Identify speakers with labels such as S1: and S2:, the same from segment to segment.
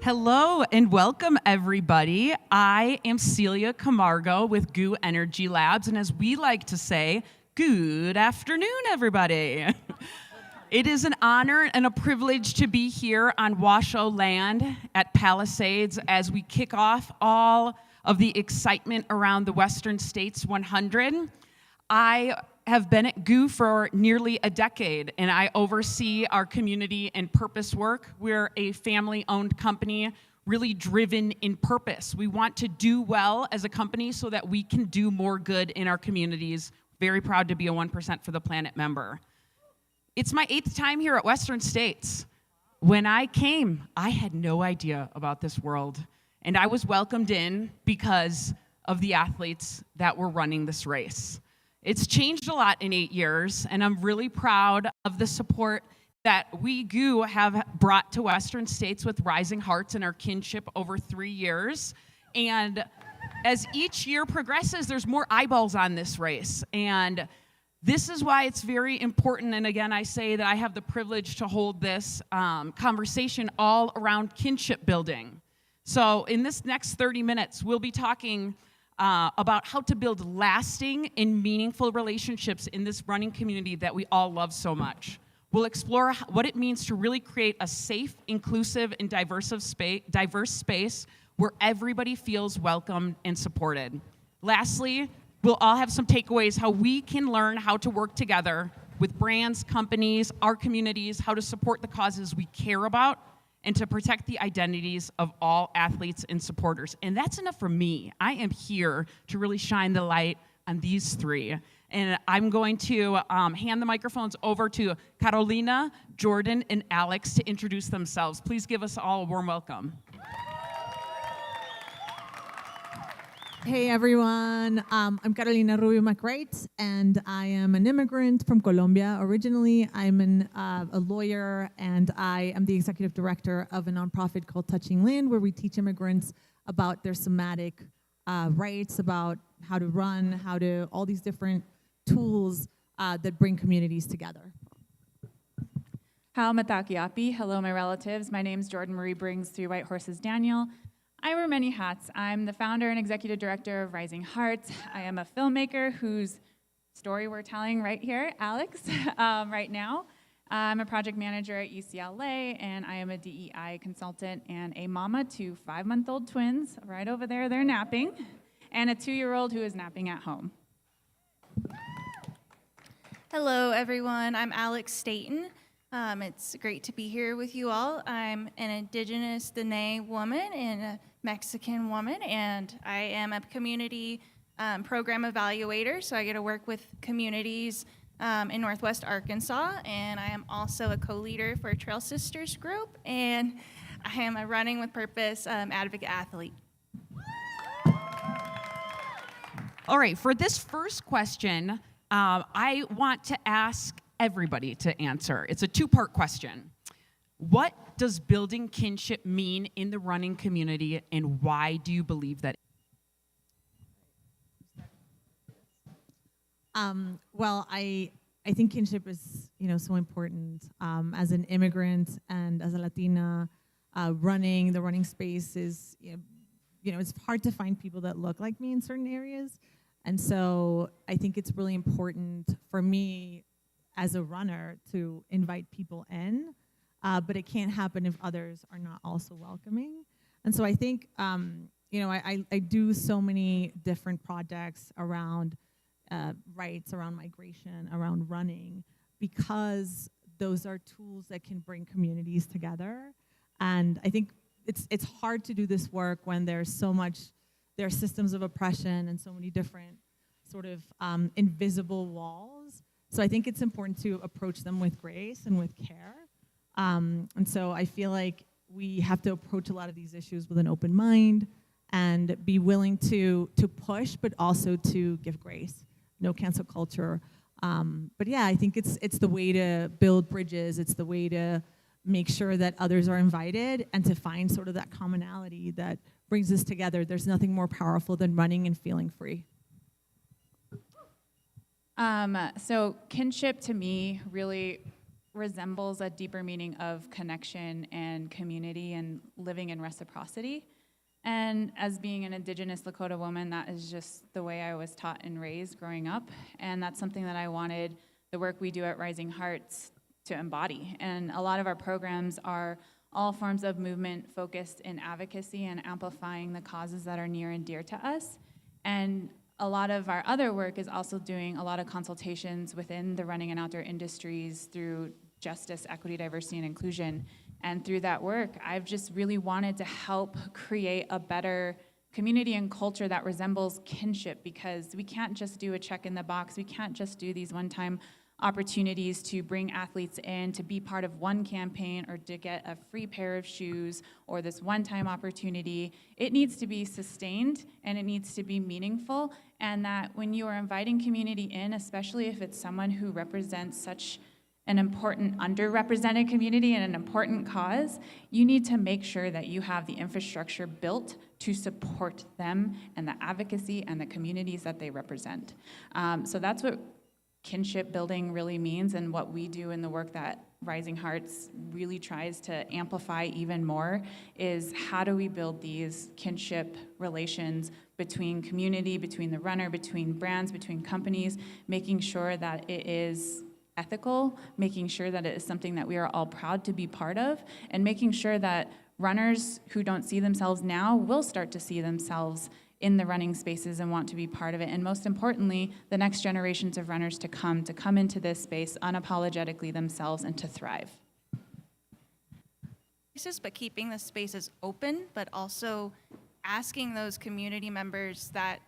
S1: Hello and welcome, everybody. I am Celia Camargo with GOO Energy Labs, and as we like to say, good afternoon, everybody. It is an honor and a privilege to be here on Washoe land at Palisades as we kick off all of the excitement around the Western States 100. I have been at GOO for nearly a decade, and I oversee our community and purpose work. We're a family-owned company, really driven in purpose. We want to do well as a company so that we can do more good in our communities. Very proud to be a 1% for the Planet member. It's my 8th time here at Western States. When I came, I had no idea about this world, and I was welcomed in because of the athletes that were running this race. It's changed a lot in 8 years, and I'm really proud of the support that we GOO have brought to Western States with Rising Hearts and our Kinship over 3 years. And as each year progresses, there's more eyeballs on this race. And this is why it's very important, and again, I say that I have the privilege to hold this conversation all around kinship building. So in this next 30 minutes, we'll be talking about how to build lasting and meaningful relationships in this running community that we all love so much. We'll explore what it means to really create a safe, inclusive, and diverse space where everybody feels welcome and supported. Lastly, we'll all have some takeaways how we can learn how to work together with brands, companies, our communities, how to support the causes we care about, and to protect the identities of all athletes and supporters. And that's enough for me. I am here to really shine the light on these three. And I'm going to hand the microphones over to Carolina, Jordan, and Alex to introduce themselves. Please give us all a warm welcome.
S2: Hey everyone, I'm Carolina Rubio McWright, and I am an immigrant from Colombia. Originally, I'm a lawyer, and I am the executive director of a nonprofit called Touching Land, where we teach immigrants about their somatic rights, about how to run, all these different tools that bring communities together.
S3: How Matakiapi, hello my relatives. My name's Jordan Marie Brings, 3 White Horses Daniel. I wear many hats. I'm the founder and executive director of Rising Hearts. I am a filmmaker whose story we're telling right here, Alex, right now. I'm a project manager at UCLA, and I am a DEI consultant and a mama to 5-month-old twins right over there, they're napping, and a 2-year-old who is napping at home.
S4: Hello, everyone. I'm Alex Staten. It's great to be here with you all. I'm an indigenous Dene woman and a Mexican woman, and I am a community program evaluator, so I get to work with communities in Northwest Arkansas, and I am also a co-leader for Trail Sisters group, and I am a Running with Purpose advocate athlete.
S1: All right, for this first question, I want to ask everybody to answer. It's a 2-part question. What does building kinship mean in the running community, and why do you believe that?
S2: Well, I think kinship is so important. As an immigrant and as a Latina, the running space is it's hard to find people that look like me in certain areas, and so I think it's really important for me as a runner to invite people in, but it can't happen if others are not also welcoming. And so I think, I do so many different projects around rights, around migration, around running, because those are tools that can bring communities together. And I think it's hard to do this work when there are systems of oppression and so many different sort of invisible walls. So I think it's important to approach them with grace and with care. And so I feel like we have to approach a lot of these issues with an open mind and be willing to push, but also to give grace. No cancel culture. But yeah, I think it's the way to build bridges. It's the way to make sure that others are invited and to find sort of that commonality that brings us together. There's nothing more powerful than running and feeling free.
S3: So kinship to me really resembles a deeper meaning of connection and community and living in reciprocity. And as being an Indigenous Lakota woman, that is just the way I was taught and raised growing up. And that's something that I wanted the work we do at Rising Hearts to embody. And a lot of our programs are all forms of movement focused in advocacy and amplifying the causes that are near and dear to us. And a lot of our other work is also doing a lot of consultations within the running and outdoor industries through justice, equity, diversity, and inclusion. And through that work, I've just really wanted to help create a better community and culture that resembles kinship, because we can't just do a check in the box. We can't just do these one-time opportunities to bring athletes in to be part of one campaign or to get a free pair of shoes or this one-time opportunity. It needs to be sustained and it needs to be meaningful, and that when you are inviting community in, especially if it's someone who represents such an important underrepresented community and an important cause, you need to make sure that you have the infrastructure built to support them and the advocacy and the communities that they represent. So that's what kinship building really means, and what we do in the work that Rising Hearts really tries to amplify even more is how do we build these kinship relations between community, between the runner, between brands, between companies, making sure that it is ethical, making sure that it is something that we are all proud to be part of, and making sure that runners who don't see themselves now will start to see themselves in the running spaces and want to be part of it. And most importantly, the next generations of runners to come into this space unapologetically themselves and to thrive.
S4: But keeping the spaces open, but also asking those community members that,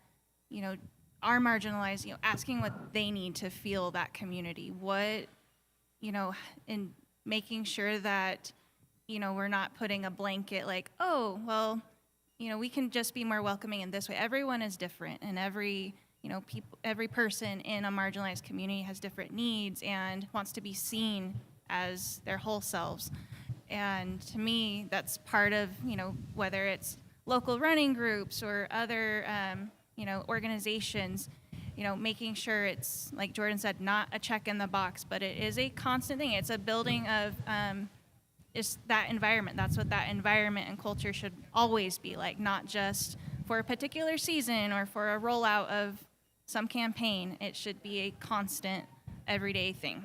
S4: are marginalized, asking what they need to feel that community, and making sure that, we're not putting a blanket like, oh, well, we can just be more welcoming in this way. Everyone is different, and every person in a marginalized community has different needs and wants to be seen as their whole selves. And to me, that's part of, whether it's local running groups or other, organizations, making sure it's, like Jordan said, not a check in the box, but it is a constant thing. It's a building of just that environment. That's what that environment and culture should always be like, not just for a particular season or for a rollout of some campaign. It should be a constant, everyday thing.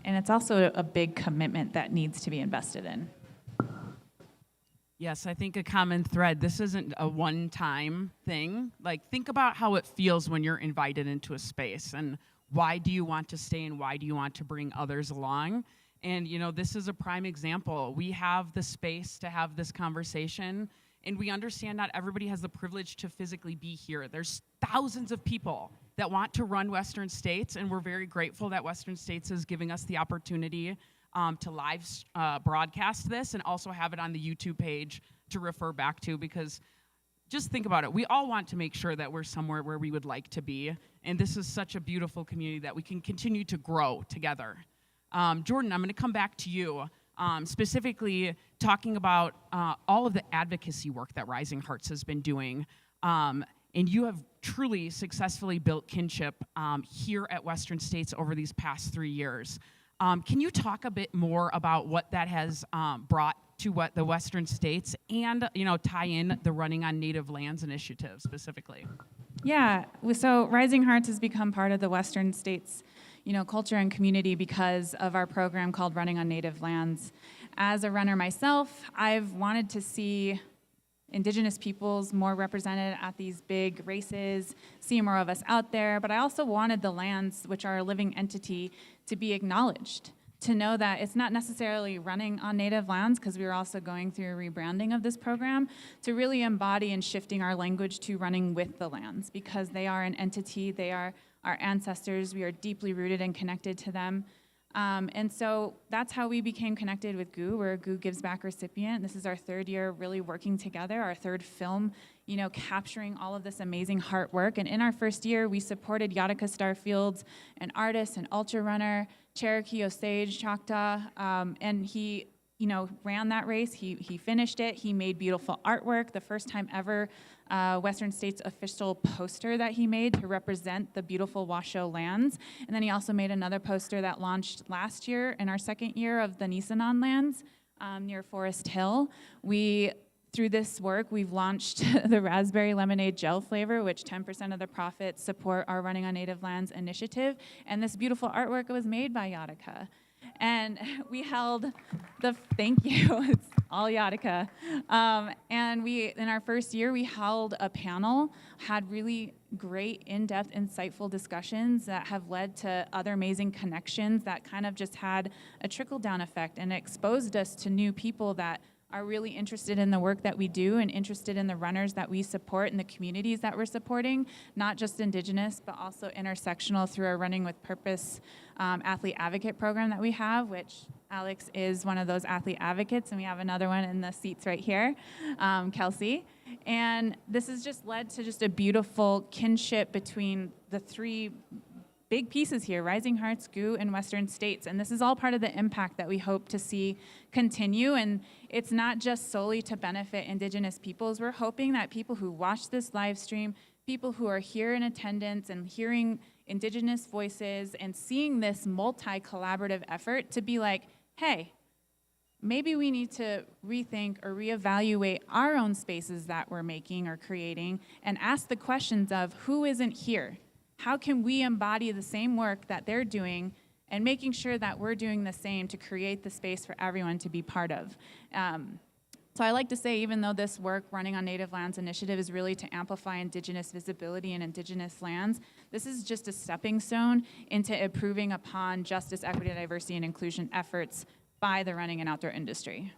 S3: And it's also a big commitment that needs to be invested in.
S1: Yes, I think a common thread, this isn't a one-time thing. Like, think about how it feels when you're invited into a space, and why do you want to stay and why do you want to bring others along? And, this is a prime example. We have the space to have this conversation, and we understand not everybody has the privilege to physically be here. There's thousands of people that want to run Western States, and we're very grateful that Western States is giving us the opportunity to live broadcast this and also have it on the YouTube page to refer back to, because just think about it. We all want to make sure that we're somewhere where we would like to be, and this is such a beautiful community that we can continue to grow together. Jordan, I'm going to come back to you, specifically talking about all of the advocacy work that Rising Hearts has been doing. And you have truly successfully built kinship here at Western States over these past 3 years. Can you talk a bit more about what that has brought to what the Western States, and tie in the Running on Native Lands initiative specifically?
S3: Yeah, so Rising Hearts has become part of the Western States culture and community because of our program called Running on Native Lands. As a runner myself, I've wanted to see Indigenous peoples more represented at these big races, see more of us out there, but I also wanted the lands, which are a living entity, to be acknowledged, to know that it's not necessarily running on native lands, because we were also going through a rebranding of this program, to really embody and shifting our language to running with the lands, because they are an entity, they are our ancestors, we are deeply rooted and connected to them. And so that's how we became connected with GOO. We're a GOO Gives Back recipient. This is our third year really working together, our third film, capturing all of this amazing heart work. And in our first year, we supported Yadika Starfields, an artist, an ultra runner, Cherokee Osage Choctaw, and he ran that race. He finished it. He made beautiful artwork, the first time ever Western States official poster that he made to represent the beautiful Washoe lands. And then he also made another poster that launched last year in our second year of the Nisenan lands near Forest Hill. Through this work, we've launched the raspberry lemonade gel flavor, which 10% of the profits support our Running on Native Lands initiative. And this beautiful artwork was made by Yadika. And we held thank you, it's all Yadika. And in our first year, we held a panel, had really great, in-depth, insightful discussions that have led to other amazing connections that kind of just had a trickle-down effect and exposed us to new people that are really interested in the work that we do and interested in the runners that we support and the communities that we're supporting, not just Indigenous, but also intersectional through our Running with Purpose athlete advocate program that we have, which Alex is one of those athlete advocates, and we have another one in the seats right here, Kelsey. And this has just led to just a beautiful kinship between the three big pieces here, Rising Hearts, GU, and Western States. And this is all part of the impact that we hope to see continue. And it's not just solely to benefit Indigenous peoples. We're hoping that people who watch this live stream, people who are here in attendance and hearing Indigenous voices and seeing this multi-collaborative effort to be like, hey, maybe we need to rethink or reevaluate our own spaces that we're making or creating and ask the questions of who isn't here? How can we embody the same work that they're doing and making sure that we're doing the same to create the space for everyone to be part of? So I like to say, even though this work, Running on Native Lands initiative, is really to amplify Indigenous visibility in Indigenous lands, this is just a stepping stone into improving upon justice, equity, diversity, and inclusion efforts by the running and outdoor industry.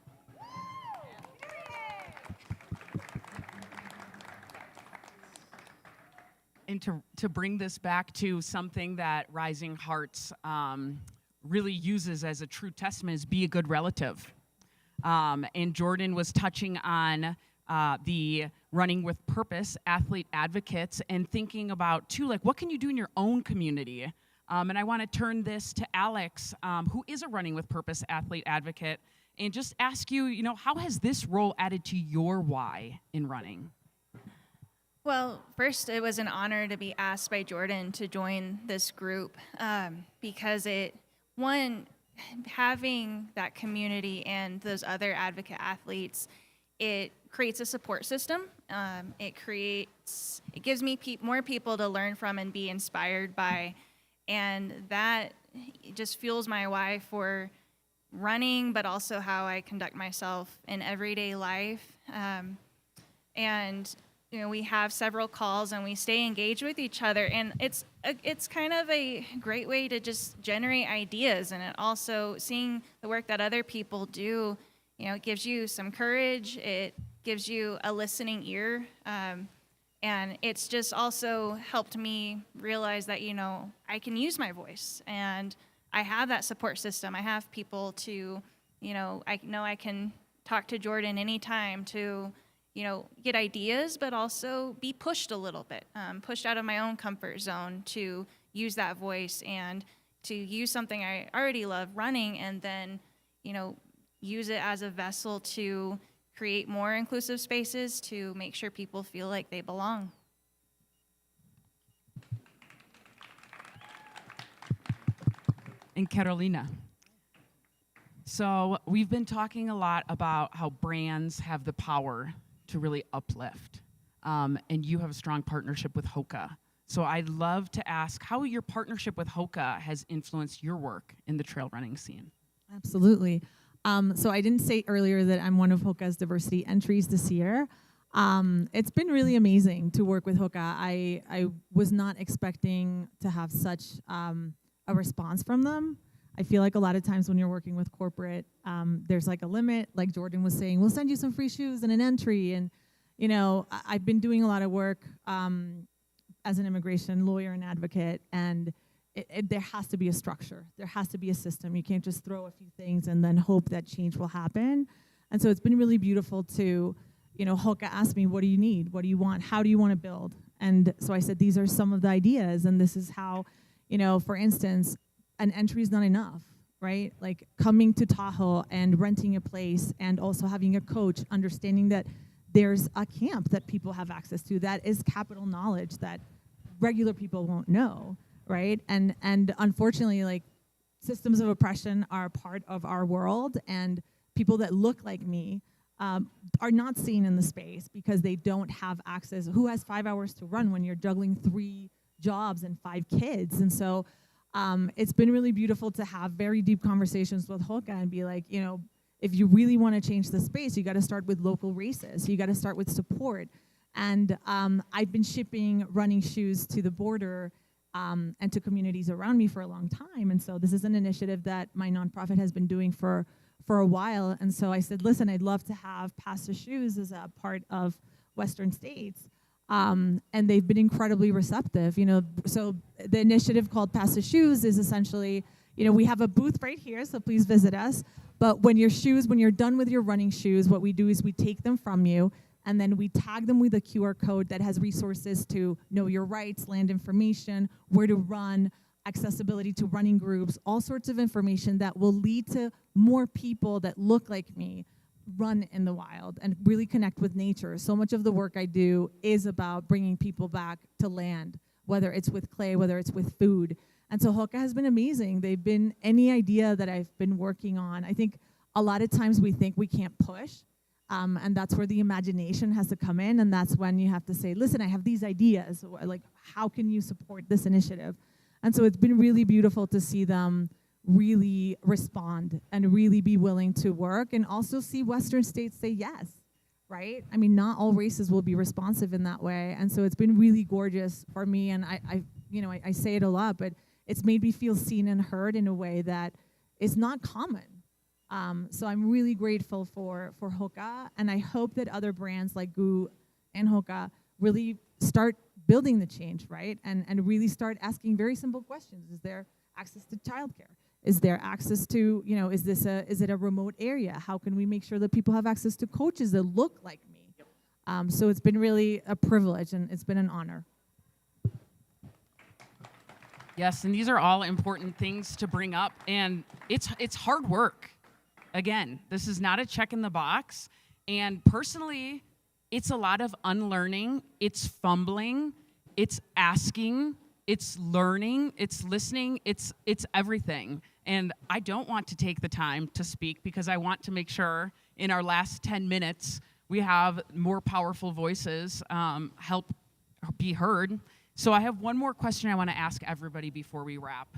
S1: And to bring this back to something that Rising Hearts really uses as a true testament is be a good relative. And Jordan was touching on the Running with Purpose athlete advocates and thinking about, too, like, what can you do in your own community? And I want to turn this to Alex, who is a Running with Purpose athlete advocate, and just ask you, how has this role added to your why in running?
S4: Well, first, it was an honor to be asked by Jordan to join this group because having that community and those other advocate athletes, it creates a support system. It gives me more people to learn from and be inspired by, and that just fuels my why for running, but also how I conduct myself in everyday life. And we have several calls and we stay engaged with each other, and it's kind of a great way to just generate ideas. And it also, seeing the work that other people do, it gives you some courage. It gives you a listening ear, and it's just also helped me realize that I can use my voice, and I have that support system. I have people to, I know I can talk to Jordan anytime to get ideas, but also be pushed a little bit, pushed out of my own comfort zone to use that voice and to use something I already love, running, and then, use it as a vessel to create more inclusive spaces to make sure people feel like they belong.
S1: And Carolina. So we've been talking a lot about how brands have the power to really uplift. And you have a strong partnership with Hoka. So I'd love to ask how your partnership with Hoka has influenced your work in the trail running scene.
S2: Absolutely. So I didn't say earlier that I'm one of Hoka's diversity entries this year. It's been really amazing to work with Hoka. I was not expecting to have such a response from them. I feel like a lot of times when you're working with corporate, there's like a limit. Like Jordan was saying, we'll send you some free shoes and an entry. And, I've been doing a lot of work as an immigration lawyer and advocate, and there has to be a structure. There has to be a system. You can't just throw a few things and then hope that change will happen. And so it's been really beautiful to, Hoka asked me, what do you need? What do you want? How do you want to build? And so I said, these are some of the ideas, and this is how, for instance, an entry is not enough, right? Like coming to Tahoe and renting a place and also having a coach, understanding that there's a camp that people have access to that is capital knowledge that regular people won't know, right? And unfortunately, like, systems of oppression are part of our world, and people that look like me are not seen in the space because they don't have access. Who has 5 hours to run when you're juggling 3 jobs and 5 kids? And so it's been really beautiful to have very deep conversations with Hoka and be like, you know, if you really want to change the space, you got to start with local races. You got to start with support. And I've been shipping running shoes to the border and to communities around me for a long time. And so this is an initiative that my nonprofit has been doing for a while. And so I said, listen, I'd love to have Pass the Shoes as a part of Western states. And they've been incredibly receptive. You know, so the initiative called Pass the Shoes is essentially, you know, we have a booth right here, so please visit us. But when you're done with your running shoes, what we do is we take them from you, and then we tag them with a QR code that has resources to know your rights, land information, where to run, accessibility to running groups, all sorts of information that will lead to more people that look like me run in the wild and really connect with nature. So much of the work I do is about bringing people back to land, whether it's with clay, whether it's with food. And so Hoka has been amazing. They've been any idea that I've been working on. I think a lot of times we think we can't push, and that's where the imagination has to come in, and that's when you have to say, listen, I have these ideas, like, how can you support this initiative? And so it's been really beautiful to see them really respond and really be willing to work, and also see Western states say yes, right? I mean, not all races will be responsive in that way. And so it's been really gorgeous for me, and I say it a lot, but it's made me feel seen and heard in a way that is not common. So I'm really grateful for Hoka, and I hope that other brands like GU and Hoka really start building the change, right? And really start asking very simple questions. Is there access to childcare? Is there access to, you know, is it a remote area? How can we make sure that people have access to coaches that look like me? Yep. So it's been really a privilege, and it's been an honor.
S1: Yes, and these are all important things to bring up, and it's hard work. Again, this is not a check in the box, and personally, it's a lot of unlearning, it's fumbling, it's asking, it's learning, it's listening, it's everything. And I don't want to take the time to speak because I want to make sure in our last 10 minutes we have more powerful voices help be heard. So I have one more question I want to ask everybody before we wrap.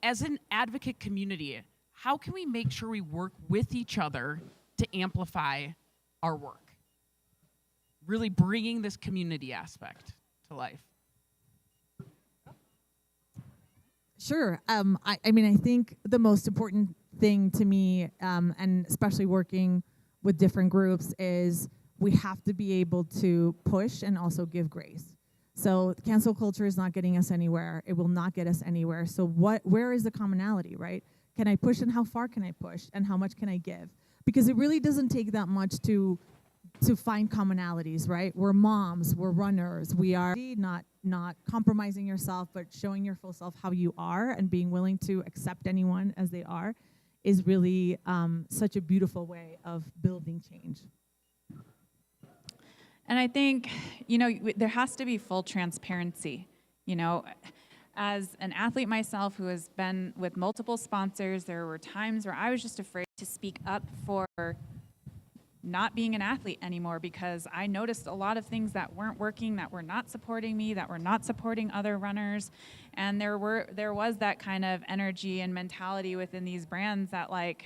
S1: As an advocate community, how can we make sure we work with each other to amplify our work? Really bringing this community aspect to life.
S2: Sure. I mean, I think the most important thing to me, and especially working with different groups, is we have to be able to push and also give grace. So cancel culture is not getting us anywhere. It will not get us anywhere. So where is the commonality, right? Can I push, and how far can I push, and how much can I give? Because it really doesn't take that much to find commonalities, right? We're moms, we're runners, we are not compromising yourself, but showing your full self how you are, and being willing to accept anyone as they are is really such a beautiful way of building change.
S3: And I think, you know, there has to be full transparency. You know, as an athlete myself who has been with multiple sponsors, there were times where I was just afraid to speak up for not being an athlete anymore, because I noticed a lot of things that weren't working, that were not supporting me, that were not supporting other runners. And there was that kind of energy and mentality within these brands that, like,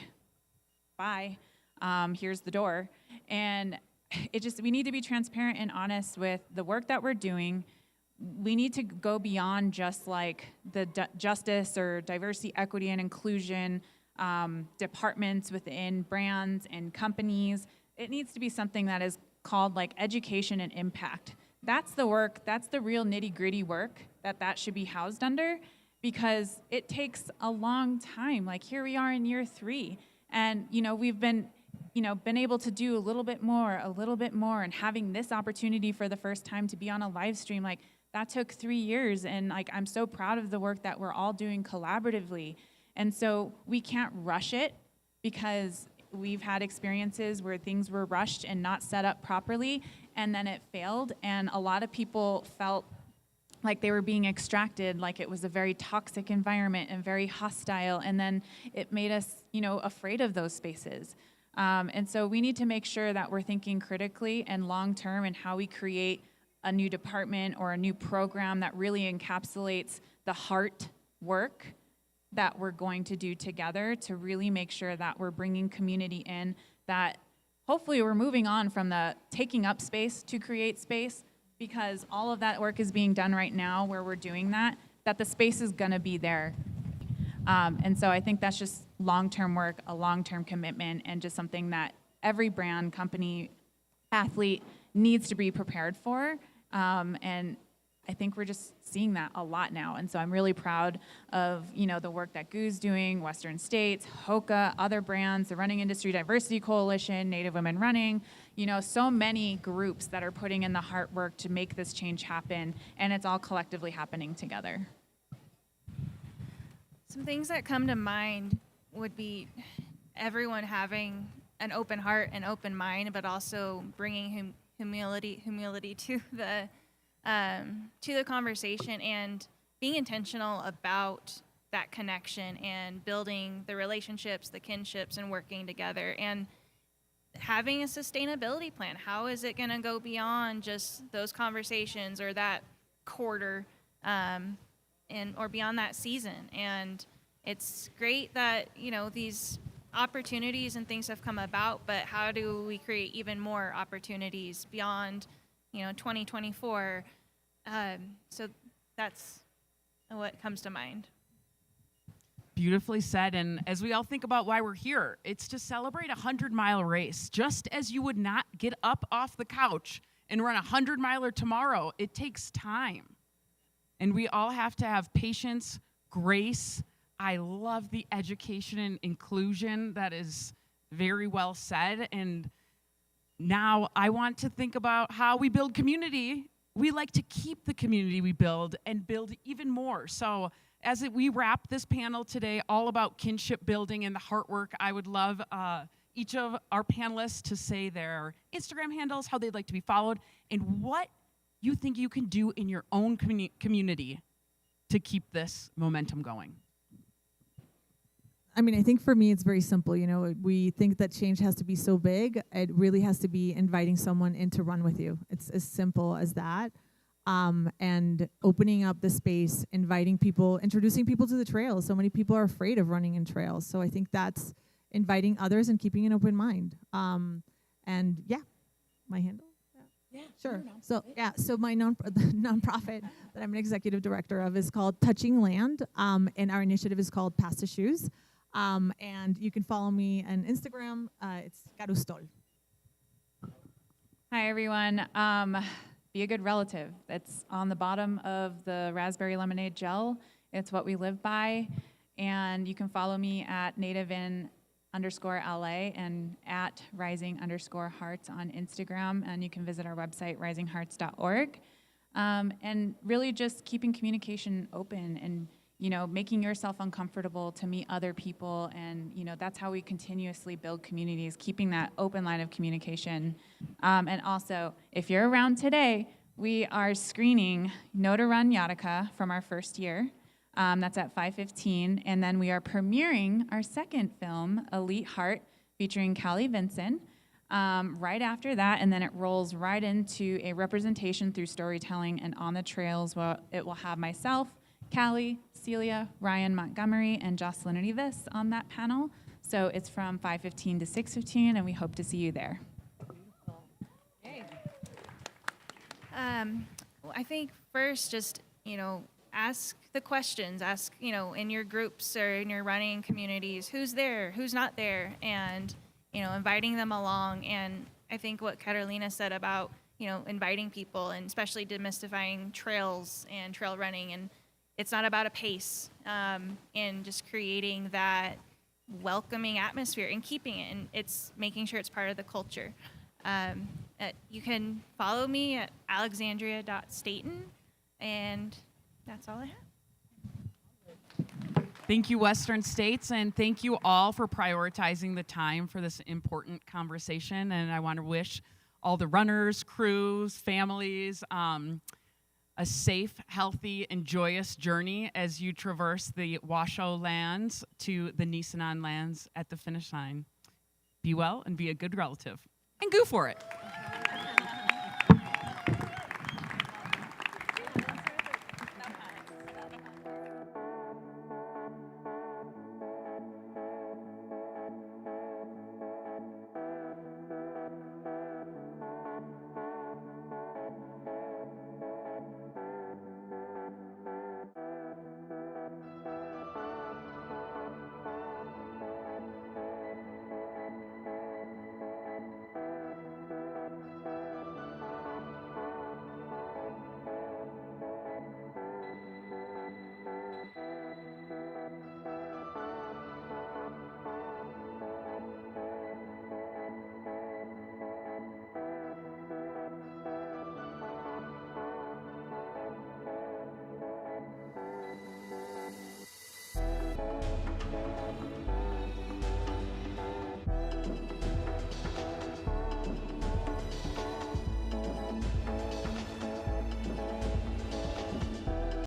S3: bye, here's the door. And we need to be transparent and honest with the work that we're doing. We need to go beyond just like the justice or diversity, equity, and inclusion departments within brands and companies. It needs to be something that is called like education and impact. That's the work, that's the real nitty-gritty work that should be housed under, because it takes a long time. Like, here we are in year 3, and we've been able to do a little bit more, and having this opportunity for the first time to be on a live stream, like, that took 3 years, and like, I'm so proud of the work that we're all doing collaboratively. And so we can't rush it, because we've had experiences where things were rushed and not set up properly, and then it failed, and a lot of people felt like they were being extracted, like it was a very toxic environment and very hostile, and then it made us, afraid of those spaces. And so we need to make sure that we're thinking critically and long-term in how we create a new department or a new program that really encapsulates the heart work that we're going to do together to really make sure that we're bringing community in, that hopefully we're moving on from the taking up space to create space, because all of that work is being done right now where we're doing that the space is gonna be there. And so I think that's just long-term work, a long-term commitment, and just something that every brand, company, athlete needs to be prepared for. And I think we're just seeing that a lot now. And so I'm really proud of, the work that GOO's doing, Western States, HOKA, other brands, the Running Industry Diversity Coalition, Native Women Running, so many groups that are putting in the hard work to make this change happen. And it's all collectively happening together.
S4: Some things that come to mind would be everyone having an open heart and open mind, but also bringing humility to the conversation and being intentional about that connection and building the relationships, the kinships, and working together, and having a sustainability plan. How is it going to go beyond just those conversations or that quarter, or beyond that season? And it's great that these opportunities and things have come about, but how do we create even more opportunities beyond 2024? So that's what comes to mind.
S1: Beautifully said. And as we all think about why we're here, it's to celebrate a 100-mile race. Just as you would not get up off the couch and run a 100-miler tomorrow, it takes time. And we all have to have patience, grace. I love the education and inclusion. That is very well said. And now I want to think about how we build community. We like to keep the community we build and build even more. So as we wrap this panel today, all about kinship building and the heart work, I would love each of our panelists to say their Instagram handles, how they'd like to be followed, and what you think you can do in your own community to keep this momentum going.
S2: I mean, I think for me, it's very simple. We think that change has to be so big. It really has to be inviting someone in to run with you. It's as simple as that. And opening up the space, inviting people, introducing people to the trails. So many people are afraid of running in trails. So I think that's inviting others and keeping an open mind. And yeah, my handle. Yeah, sure. So so my the nonprofit that I'm an executive director of is called Touching Land, and our initiative is called Pass the Shoes. And you can follow me on Instagram. It's Carustol.
S3: Hi, everyone. Be a good relative. It's on the bottom of the raspberry lemonade gel. It's what we live by. And you can follow me at nativin_LA and at rising_hearts on Instagram. And you can visit our website, risinghearts.org. And really just keeping communication open and making yourself uncomfortable to meet other people. And, that's how we continuously build communities, keeping that open line of communication. And also, if you're around today, we are screening No to Run Yataka from our first year. That's at 5:15. And then we are premiering our second film, Elite Heart, featuring Callie Vinson, right after that. And then it rolls right into a representation through storytelling. And on the trails, it will have myself, Callie, Celia, Ryan Montgomery, and Jocelyn Rivas on that panel. So it's from 5:15 to 6:15, and we hope to see you there.
S4: I think first, just, ask the questions. Ask, in your groups or in your running communities, who's there, who's not there, and, inviting them along. And I think what Carolina said about, inviting people and especially demystifying trails and trail running, and it's not about a pace, and just creating that welcoming atmosphere and keeping it, and it's making sure it's part of the culture. You can follow me at alexandria.staten, and that's all I have.
S1: Thank you, Western States, and thank you all for prioritizing the time for this important conversation. And I want to wish all the runners, crews, families, a safe, healthy, and joyous journey as you traverse the Washoe lands to the Nisenan lands at the finish line. Be well and be a good relative. And go for it.